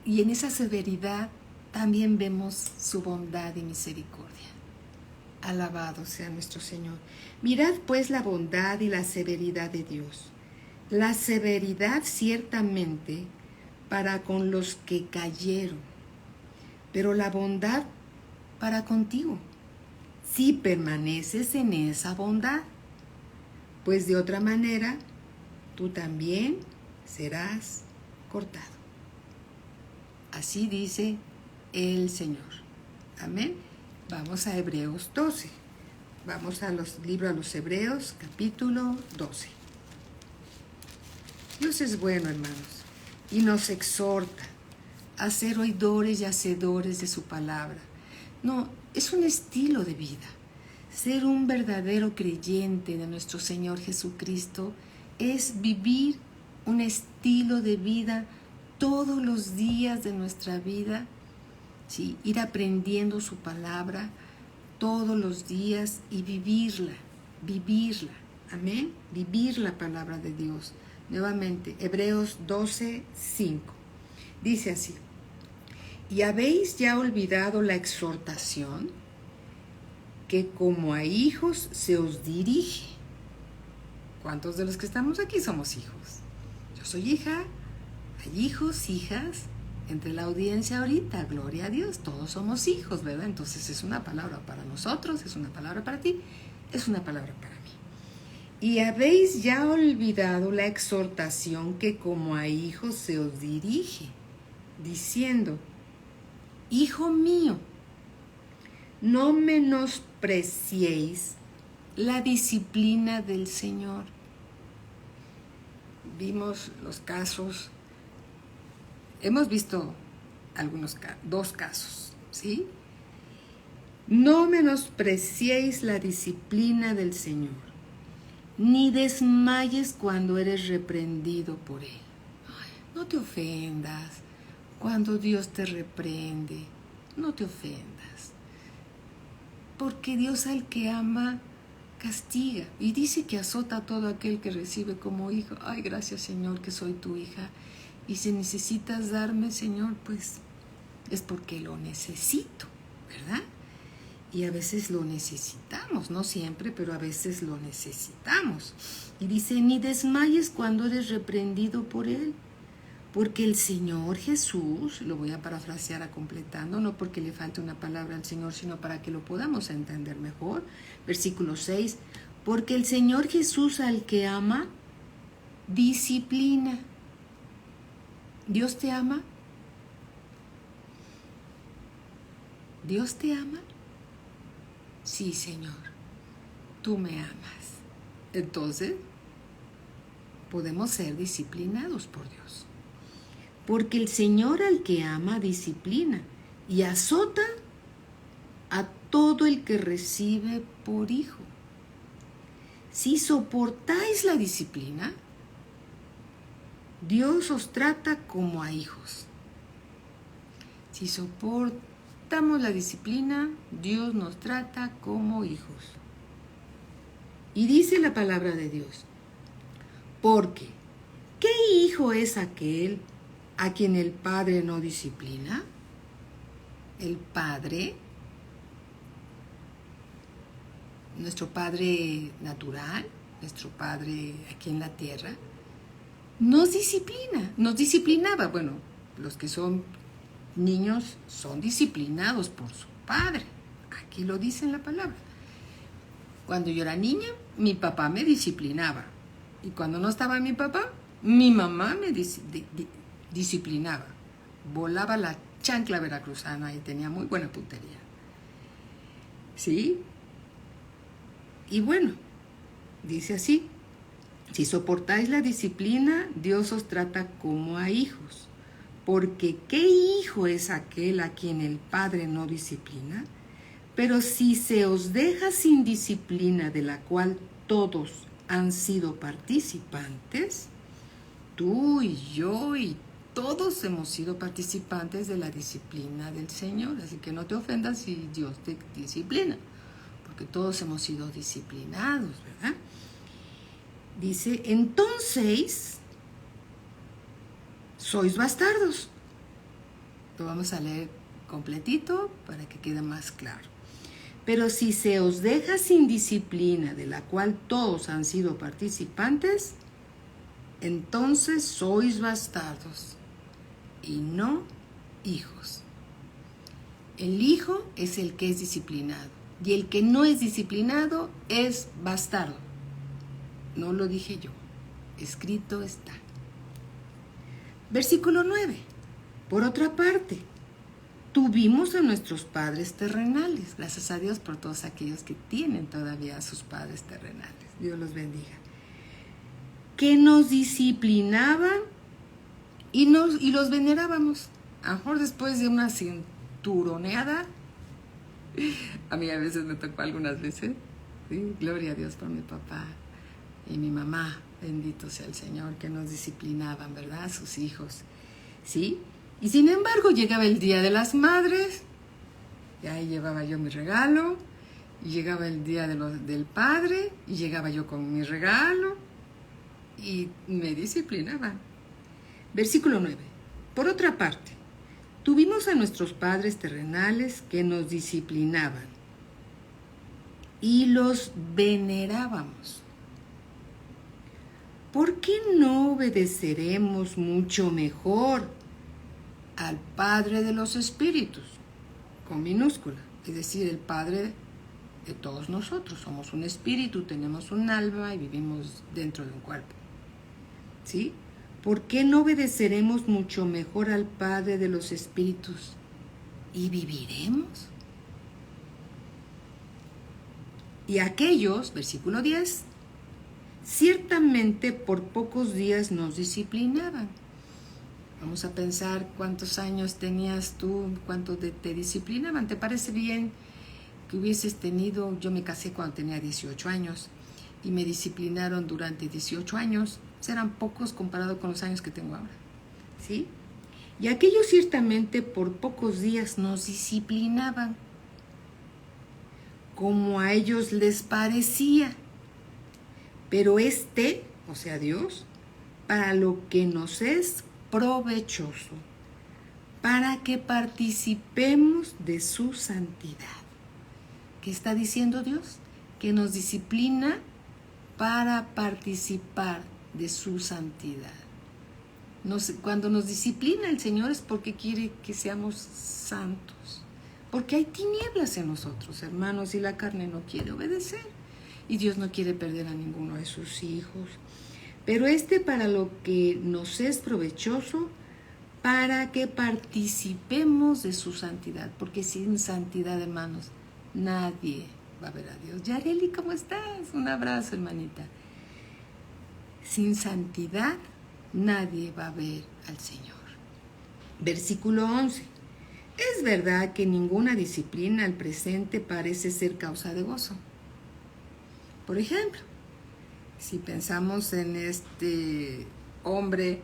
Y en esa severidad también vemos su bondad y misericordia. Alabado sea nuestro Señor. Mirad pues la bondad y la severidad de Dios. La severidad ciertamente para con los que cayeron, pero la bondad para contigo, si permaneces en esa bondad, pues de otra manera tú también serás cortado. Así dice el Señor. Amén. Vamos a Hebreos 12. Vamos al libro a los Hebreos, capítulo 12. Dios es bueno, hermanos, y nos exhorta a ser oidores y hacedores de su palabra. No, es un estilo de vida. Ser un verdadero creyente de nuestro Señor Jesucristo es vivir un estilo de vida todos los días de nuestra vida, ¿sí? Ir aprendiendo su palabra todos los días y vivirla, amén, vivir la palabra de Dios. Nuevamente, Hebreos 12, 5, dice así: ¿y habéis ya olvidado la exhortación que como a hijos se os dirige? ¿Cuántos de los que estamos aquí somos hijos? Yo soy hija. Hay hijos, hijas, entre la audiencia ahorita, gloria a Dios, todos somos hijos, ¿verdad? Entonces es una palabra para nosotros, es una palabra para ti, es una palabra para mí. Y habéis ya olvidado la exhortación que como a hijos se os dirige, diciendo: hijo mío, no menospreciéis la disciplina del Señor. Vimos los casos. Hemos visto dos casos, ¿sí? No menospreciéis la disciplina del Señor, ni desmayes cuando eres reprendido por Él. No te ofendas cuando Dios te reprende, no te ofendas, porque Dios al que ama castiga y dice que azota a todo aquel que recibe como hijo. Ay, gracias Señor que soy tu hija. Y si necesitas darme, Señor, pues es porque lo necesito, ¿verdad? Y a veces lo necesitamos, no siempre, pero a veces lo necesitamos. Y dice: ni desmayes cuando eres reprendido por Él, porque el Señor Jesús, lo voy a parafrasear completando, no porque le falte una palabra al Señor, sino para que lo podamos entender mejor. Versículo 6, porque el Señor Jesús al que ama, disciplina. ¿Dios te ama? ¿Dios te ama? Sí, Señor, tú me amas. Entonces, podemos ser disciplinados por Dios. Porque el Señor al que ama disciplina y azota a todo el que recibe por hijo. Si soportáis la disciplina, Dios os trata como a hijos. Si soportas aceptamos la disciplina, Dios nos trata como hijos. Y dice la palabra de Dios, porque ¿qué hijo es aquel a quien el padre no disciplina? El padre, nuestro padre natural, nuestro padre aquí en la tierra, nos disciplinaba. Bueno, los que son niños son disciplinados por su padre. Aquí lo dice en la palabra. Cuando yo era niña, mi papá me disciplinaba. Y cuando no estaba mi papá, mi mamá me disciplinaba. Volaba la chancla veracruzana y tenía muy buena puntería. ¿Sí? Y bueno, dice así, si soportáis la disciplina, Dios os trata como a hijos. Porque ¿qué hijo es aquel a quien el padre no disciplina? Pero si se os deja sin disciplina de la cual todos han sido participantes, tú y yo y todos hemos sido participantes de la disciplina del Señor. Así que no te ofendas si Dios te disciplina, porque todos hemos sido disciplinados, ¿verdad? Dice, entonces, sois bastardos. Lo vamos a leer completito para que quede más claro. Pero si se os deja sin disciplina de la cual todos han sido participantes, entonces sois bastardos y no hijos. El hijo es el que es disciplinado y el que no es disciplinado es bastardo. No lo dije yo, escrito está. Versículo 9. Por otra parte, tuvimos a nuestros padres terrenales. Gracias a Dios por todos aquellos que tienen todavía a sus padres terrenales. Dios los bendiga. Que nos disciplinaban y los venerábamos. A lo mejor después de una cinturoneada, a mí a veces me tocó algunas veces, ¿sí? Gloria a Dios por mi papá y mi mamá, bendito sea el Señor, que nos disciplinaban, ¿verdad? Sus hijos, ¿sí? Y sin embargo llegaba el Día de las Madres, y ahí llevaba yo mi regalo, y llegaba el Día del Padre, y llegaba yo con mi regalo, y me disciplinaban. Versículo 9. Por otra parte, tuvimos a nuestros padres terrenales que nos disciplinaban, y los venerábamos. ¿Por qué no obedeceremos mucho mejor al Padre de los Espíritus, con minúscula, es decir, el Padre de todos nosotros? Somos un espíritu, tenemos un alma y vivimos dentro de un cuerpo, ¿sí? ¿Por qué no obedeceremos mucho mejor al Padre de los Espíritus y viviremos? Y aquellos, versículo 10, ciertamente por pocos días nos disciplinaban. Vamos a pensar cuántos años tenías tú, cuánto te disciplinaban. ¿Te parece bien que hubieses tenido? Yo me casé cuando tenía 18 años y me disciplinaron durante 18 años. Serán pocos comparado con los años que tengo ahora, ¿sí? Y aquellos ciertamente por pocos días nos disciplinaban, como a ellos les parecía. Pero o sea Dios, para lo que nos es provechoso, para que participemos de su santidad. ¿Qué está diciendo Dios? Que nos disciplina para participar de su santidad. Cuando nos disciplina el Señor es porque quiere que seamos santos. Porque hay tinieblas en nosotros, hermanos, y la carne no quiere obedecer. Y Dios no quiere perder a ninguno de sus hijos. Pero para lo que nos es provechoso, para que participemos de su santidad. Porque sin santidad, hermanos, nadie va a ver a Dios. Yareli, ¿cómo estás? Un abrazo, hermanita. Sin santidad, nadie va a ver al Señor. Versículo 11. Es verdad que ninguna disciplina al presente parece ser causa de gozo. Por ejemplo, si pensamos en este hombre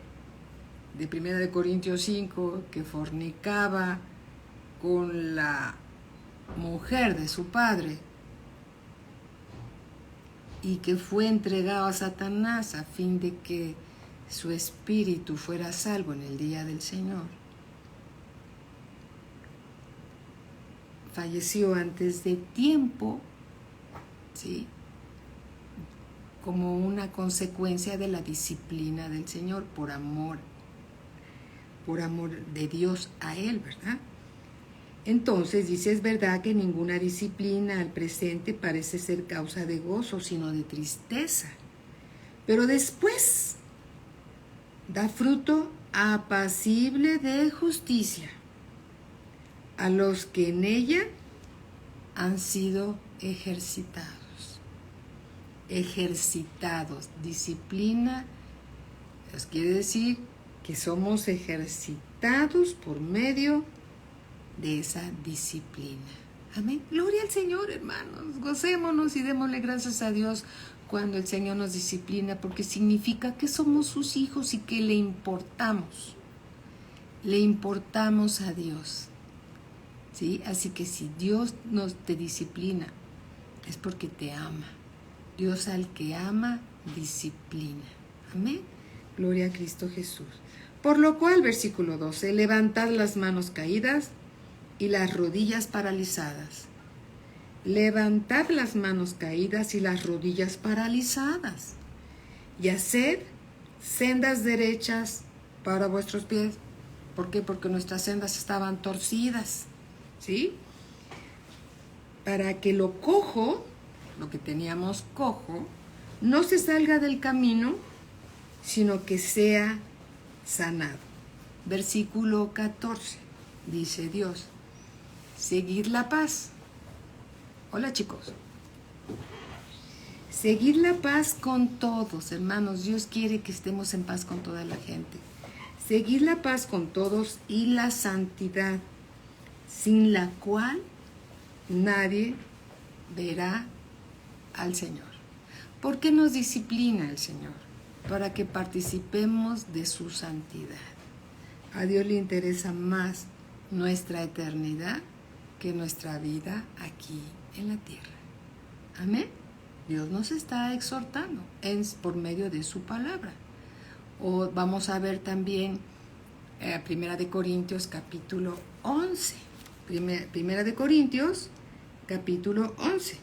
de 1 Corintios 5 que fornicaba con la mujer de su padre y que fue entregado a Satanás a fin de que su espíritu fuera salvo en el día del Señor. Falleció antes de tiempo, ¿sí? Como una consecuencia de la disciplina del Señor por amor de Dios a él, ¿verdad? Entonces dice, es verdad que ninguna disciplina al presente parece ser causa de gozo, sino de tristeza. Pero después da fruto apacible de justicia a los que en ella han sido ejercitados. Disciplina, nos quiere decir que somos ejercitados por medio de esa disciplina. Amén. Gloria al Señor, hermanos. Gocémonos y démosle gracias a Dios cuando el Señor nos disciplina, porque significa que somos sus hijos y que le importamos. Le importamos a Dios. ¿Sí? Así que si Dios te disciplina, es porque te ama. Dios al que ama, disciplina. Amén. Gloria a Cristo Jesús. Por lo cual, versículo 12, levantad las manos caídas y las rodillas paralizadas. Levantad las manos caídas y las rodillas paralizadas. Y haced sendas derechas para vuestros pies. ¿Por qué? Porque nuestras sendas estaban torcidas. ¿Sí? Para que lo cojo, lo que teníamos cojo, no se salga del camino, sino que sea sanado. Versículo 14, dice Dios, seguid la paz. Hola chicos. Seguid la paz con todos, hermanos. Dios quiere que estemos en paz con toda la gente. Seguid la paz con todos y la santidad, sin la cual nadie verá al Señor. ¿Por qué nos disciplina el Señor? Para que participemos de su santidad. A Dios le interesa más nuestra eternidad que nuestra vida aquí en la tierra. Amén. Dios nos está exhortando por medio de su palabra. O vamos a ver también Primera de Corintios capítulo 11. Primera de Corintios capítulo 11.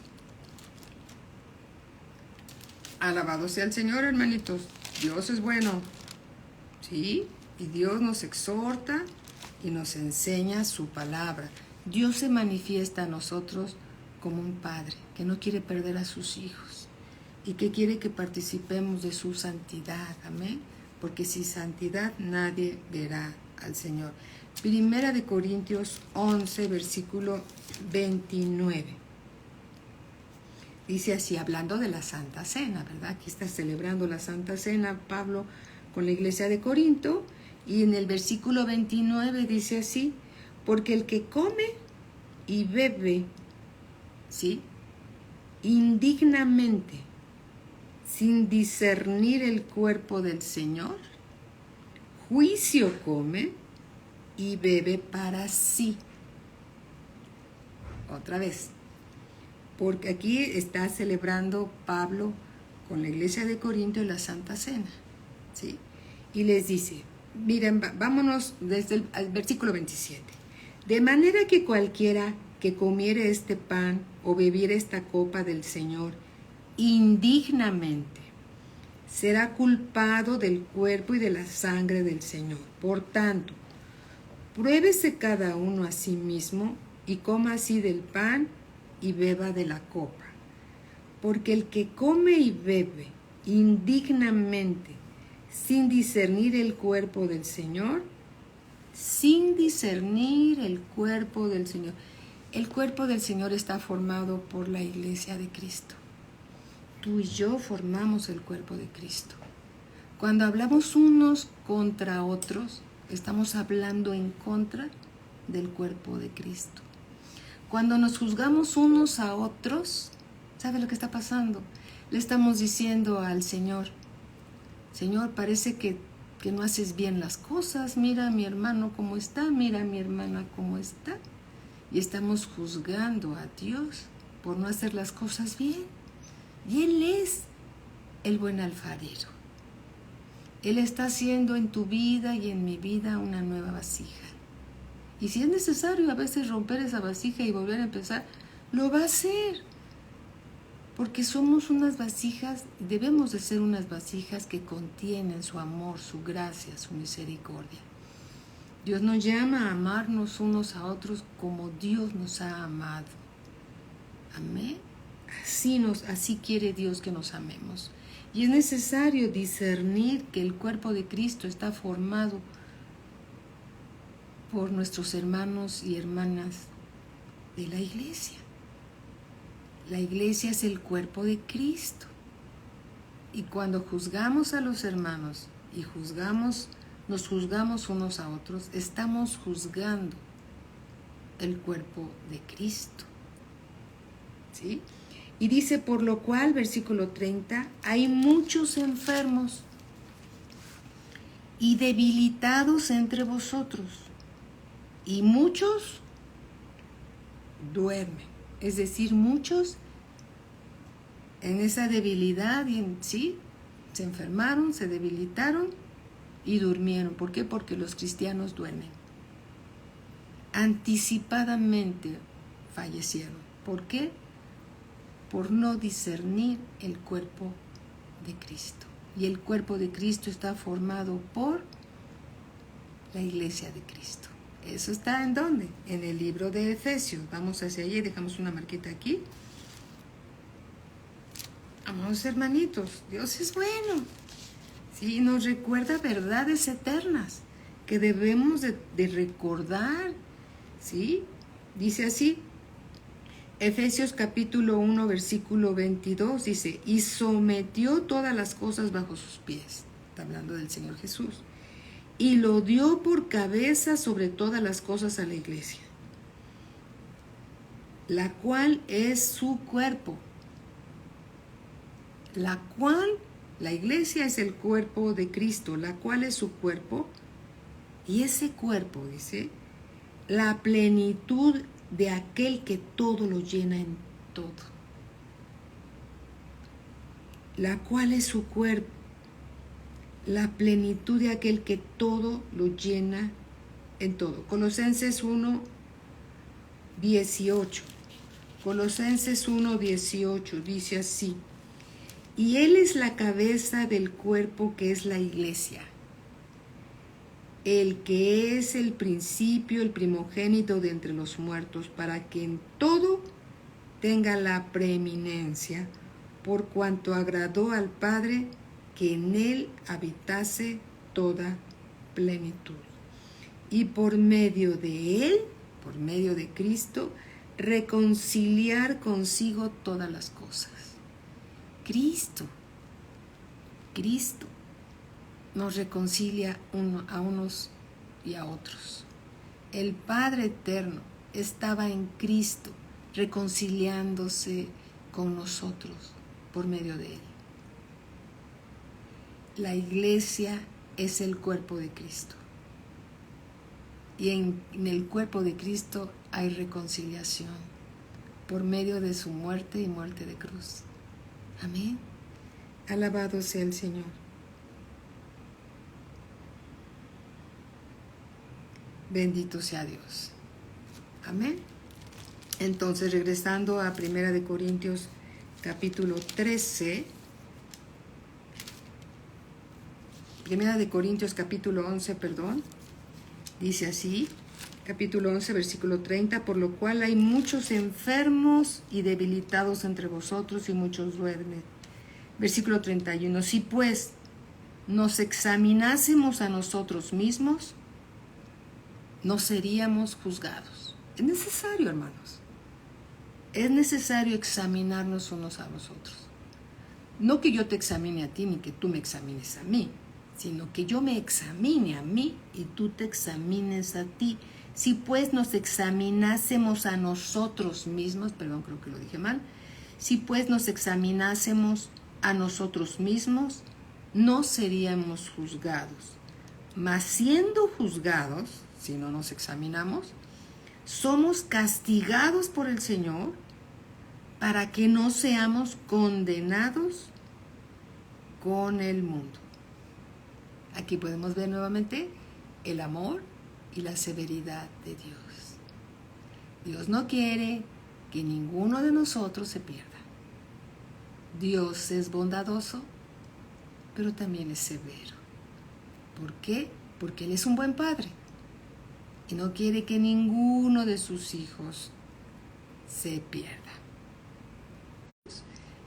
Alabado sea el Señor, hermanitos. Dios es bueno. ¿Sí? Y Dios nos exhorta y nos enseña su palabra. Dios se manifiesta a nosotros como un padre que no quiere perder a sus hijos y que quiere que participemos de su santidad. Amén. Porque sin santidad nadie verá al Señor. Primera de Corintios 11, versículo 29. Dice así, hablando de la Santa Cena, ¿verdad? Aquí está celebrando la Santa Cena Pablo con la iglesia de Corinto, y en el versículo 29 dice así, porque el que come y bebe, ¿sí?, indignamente, sin discernir el cuerpo del Señor, juicio come y bebe para sí. Otra vez, porque aquí está celebrando Pablo con la iglesia de Corinto la Santa Cena, ¿sí? Y les dice, miren, vámonos desde el versículo 27. De manera que cualquiera que comiere este pan o bebiere esta copa del Señor indignamente, será culpado del cuerpo y de la sangre del Señor. Por tanto, pruébese cada uno a sí mismo y coma así del pan y beba de la copa. Porque el que come y bebe indignamente, sin discernir el cuerpo del Señor, el cuerpo del Señor está formado por la iglesia de Cristo. Tú y yo formamos el cuerpo de Cristo. Cuando hablamos unos contra otros, estamos hablando en contra del cuerpo de Cristo. Cuando nos juzgamos unos a otros, ¿sabe lo que está pasando? Le estamos diciendo al Señor, Señor, parece que no haces bien las cosas, mira a mi hermano cómo está, mira a mi hermana cómo está. y estamos juzgando a Dios por no hacer las cosas bien. Y Él es el buen alfarero. Él está haciendo en tu vida y en mi vida una nueva vasija. Y si es necesario a veces romper esa vasija y volver a empezar, lo va a hacer. Porque somos unas vasijas, debemos de ser unas vasijas que contienen su amor, su gracia, su misericordia. Dios nos llama a amarnos unos a otros como Dios nos ha amado. Amén. Así quiere Dios que nos amemos. Y es necesario discernir que el cuerpo de Cristo está formado por nuestros hermanos y hermanas de la iglesia. La iglesia es el cuerpo de Cristo. Y cuando juzgamos a los hermanos y nos juzgamos unos a otros, estamos juzgando el cuerpo de Cristo. ¿Sí? Y dice, por lo cual, versículo 30, hay muchos enfermos y debilitados entre vosotros, y muchos duermen. Es decir, muchos en esa debilidad se enfermaron, se debilitaron y durmieron. ¿Por qué? Porque los cristianos duermen. Anticipadamente fallecieron. ¿Por qué? Por no discernir el cuerpo de Cristo. Y el cuerpo de Cristo está formado por la iglesia de Cristo. ¿Eso está en dónde? En el libro de Efesios. Vamos hacia allí, dejamos una marquita aquí. Amados hermanitos, Dios es bueno. Sí, nos recuerda verdades eternas que debemos de recordar. ¿Sí? Dice así, Efesios capítulo 1, versículo 22, dice, y sometió todas las cosas bajo sus pies. Está hablando del Señor Jesús. Y lo dio por cabeza sobre todas las cosas a la iglesia, la cual es su cuerpo. La iglesia es el cuerpo de Cristo, la cual es su cuerpo. Y ese cuerpo, dice, la plenitud de aquel que todo lo llena en todo. La cual es su cuerpo, la plenitud de aquel que todo lo llena en todo. Colosenses 1, 18. Colosenses 1, 18 dice así, y Él es la cabeza del cuerpo que es la iglesia, el que es el principio, el primogénito de entre los muertos, para que en todo tenga la preeminencia, por cuanto agradó al Padre que en Él habitase toda plenitud. Y por medio de Él, por medio de Cristo, reconciliar consigo todas las cosas. Cristo nos reconcilia a unos y a otros. El Padre Eterno estaba en Cristo reconciliándose con nosotros por medio de Él. La iglesia es el cuerpo de Cristo. Y en el cuerpo de Cristo hay reconciliación por medio de su muerte y muerte de cruz. Amén. Alabado sea el Señor. Bendito sea Dios. Amén. Entonces, regresando a 1 Corintios capítulo 13. 1 Corintios capítulo 11, dice así, capítulo 11, versículo 30, por lo cual hay muchos enfermos y debilitados entre vosotros y muchos duermen. Versículo 31, si pues nos examinásemos a nosotros mismos, no seríamos juzgados. Es necesario, hermanos. Es necesario examinarnos unos a los otros. No que yo te examine a ti ni que tú me examines a mí, sino que yo me examine a mí y tú te examines a ti. Si pues nos examinásemos a nosotros mismos, creo que lo dije mal, si pues nos examinásemos a nosotros mismos, no seríamos juzgados. Mas siendo juzgados, si no nos examinamos, somos castigados por el Señor para que no seamos condenados con el mundo. Aquí podemos ver nuevamente el amor y la severidad de Dios. Dios no quiere que ninguno de nosotros se pierda. Dios es bondadoso, pero también es severo. ¿Por qué? Porque Él es un buen padre y no quiere que ninguno de sus hijos se pierda.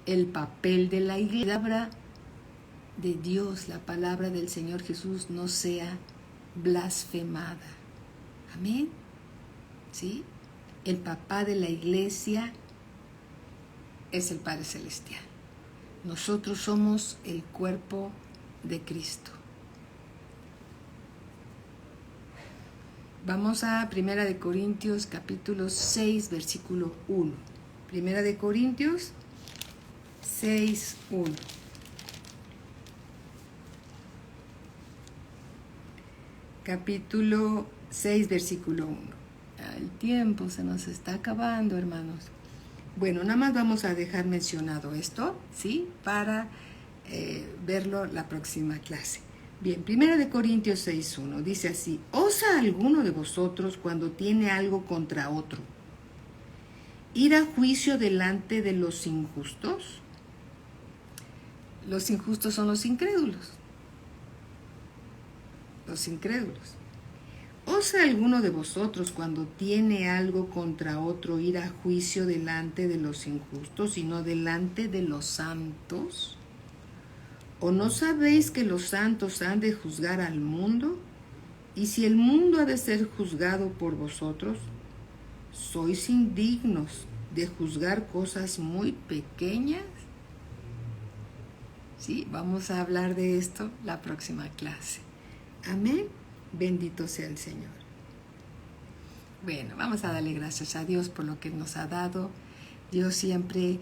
El papel de la iglesia, la palabra de Dios, la palabra del Señor Jesús no sea blasfemada. Amén. ¿Sí? El papá de la iglesia es el Padre Celestial. Nosotros somos el cuerpo de Cristo. Vamos a 1 de Corintios capítulo 6, versículo 1. 1 de Corintios 6, 1. Capítulo 6, versículo 1. El tiempo se nos está acabando, hermanos. Bueno, nada más vamos a dejar mencionado esto, ¿sí? Para verlo la próxima clase. Bien, 1 de Corintios 6:1 dice así: ¿Osa alguno de vosotros cuando tiene algo contra otro ir a juicio delante de los injustos? Los injustos son los incrédulos. Los incrédulos. ¿Osa alguno de vosotros cuando tiene algo contra otro ir a juicio delante de los injustos y no delante de los santos? ¿O no sabéis que los santos han de juzgar al mundo? Y si el mundo ha de ser juzgado por vosotros, ¿sois indignos de juzgar cosas muy pequeñas? Sí, vamos a hablar de esto la próxima clase. Amén. Bendito sea el Señor. Bueno, vamos a darle gracias a Dios por lo que nos ha dado. Dios siempre,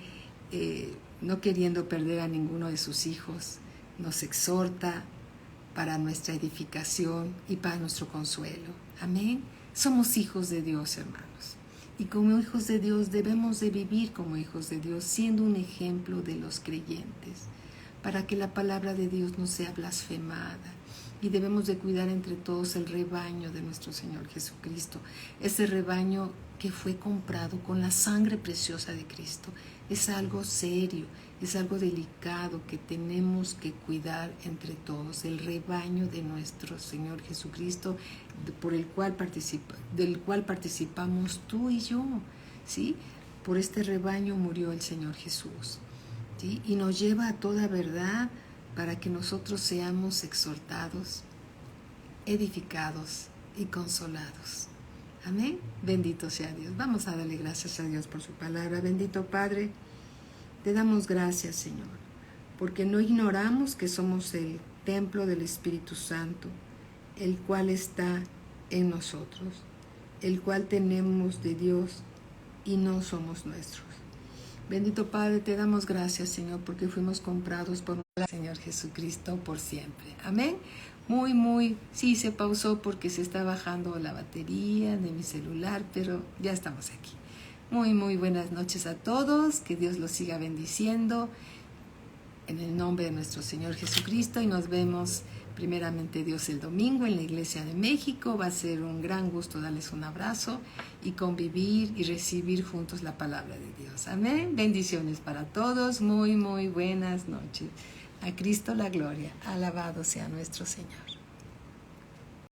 no queriendo perder a ninguno de sus hijos, nos exhorta para nuestra edificación y para nuestro consuelo. Amén. Somos hijos de Dios, hermanos. Y como hijos de Dios debemos de vivir como hijos de Dios, siendo un ejemplo de los creyentes, para que la palabra de Dios no sea blasfemada. Y debemos de cuidar entre todos el rebaño de nuestro Señor Jesucristo, ese rebaño que fue comprado con la sangre preciosa de Cristo. Es algo serio, es algo delicado que tenemos que cuidar entre todos, el rebaño de nuestro Señor Jesucristo, del cual participamos tú y yo, ¿sí? Por este rebaño murió el Señor Jesús, ¿sí? Y nos lleva a toda verdad para que nosotros seamos exhortados, edificados y consolados. Amén. Bendito sea Dios. Vamos a darle gracias a Dios por su palabra. Bendito Padre, te damos gracias, Señor, porque no ignoramos que somos el templo del Espíritu Santo, el cual está en nosotros, el cual tenemos de Dios y no somos nuestros. Bendito Padre, te damos gracias, Señor, porque fuimos comprados por el Señor Jesucristo por siempre. Amén. Sí, se pausó porque se está bajando la batería de mi celular, pero ya estamos aquí. Muy buenas noches a todos, que Dios los siga bendiciendo en el nombre de nuestro Señor Jesucristo y nos vemos primeramente Dios el domingo en la Iglesia de México. Va a ser un gran gusto darles un abrazo y convivir y recibir juntos la palabra de Dios. Amén. Bendiciones para todos, muy buenas noches. A Cristo la gloria, alabado sea nuestro Señor.